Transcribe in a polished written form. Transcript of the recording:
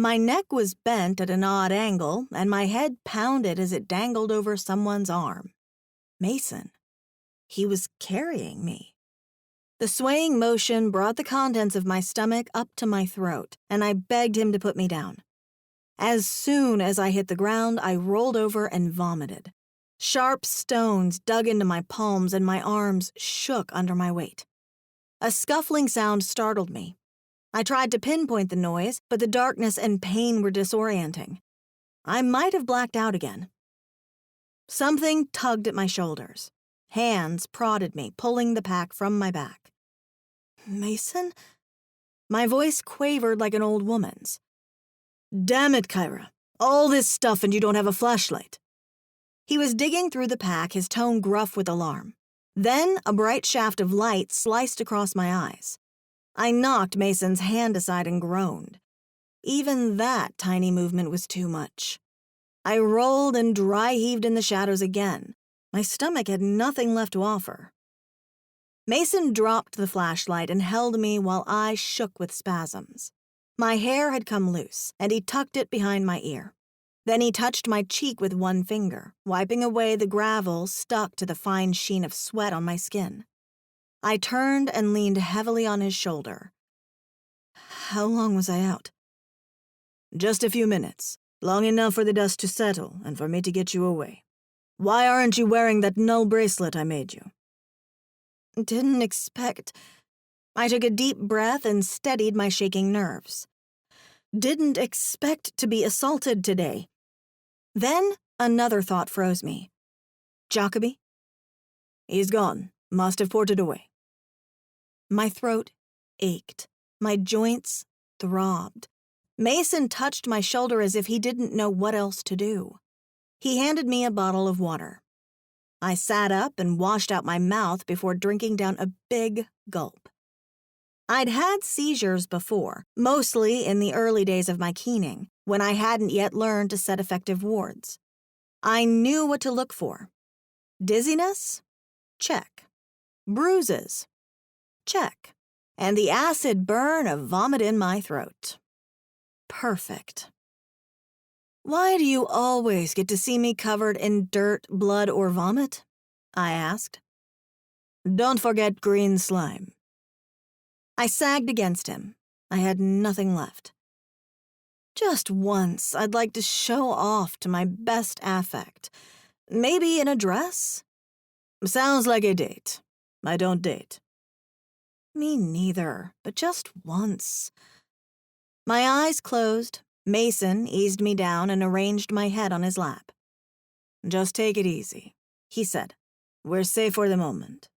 My neck was bent at an odd angle, and my head pounded as it dangled over someone's arm. Mason. He was carrying me. The swaying motion brought the contents of my stomach up to my throat, and I begged him to put me down. As soon as I hit the ground, I rolled over and vomited. Sharp stones dug into my palms and my arms shook under my weight. A scuffling sound startled me. I tried to pinpoint the noise, but the darkness and pain were disorienting. I might have blacked out again. Something tugged at my shoulders. Hands prodded me, pulling the pack from my back. Mason? My voice quavered like an old woman's. Damn it, Kyra. All this stuff and you don't have a flashlight. He was digging through the pack, his tone gruff with alarm. Then a bright shaft of light sliced across my eyes. I knocked Mason's hand aside and groaned. Even that tiny movement was too much. I rolled and dry-heaved in the shadows again. My stomach had nothing left to offer. Mason dropped the flashlight and held me while I shook with spasms. My hair had come loose, and he tucked it behind my ear. Then he touched my cheek with one finger, wiping away the gravel stuck to the fine sheen of sweat on my skin. I turned and leaned heavily on his shoulder. How long was I out? Just a few minutes, long enough for the dust to settle and for me to get you away. Why aren't you wearing that null bracelet I made you? Didn't expect... I took a deep breath and steadied my shaking nerves. Didn't expect to be assaulted today. Then another thought froze me. Jacoby? He's gone. Must have ported away. My throat ached. My joints throbbed. Mason touched my shoulder as if he didn't know what else to do. He handed me a bottle of water. I sat up and washed out my mouth before drinking down a big gulp. I'd had seizures before, mostly in the early days of my keening, when I hadn't yet learned to set effective wards. I knew what to look for. Dizziness? Check. Bruises? Check. And the acid burn of vomit in my throat. Perfect. Why do you always get to see me covered in dirt, blood, or vomit? I asked. Don't forget green slime. I sagged against him. I had nothing left. Just once, I'd like to show off to my best affect. Maybe in a dress? Sounds like a date. I don't date. Me neither, but just once. My eyes closed. Mason eased me down and arranged my head on his lap. Just take it easy, he said. We're safe for the moment.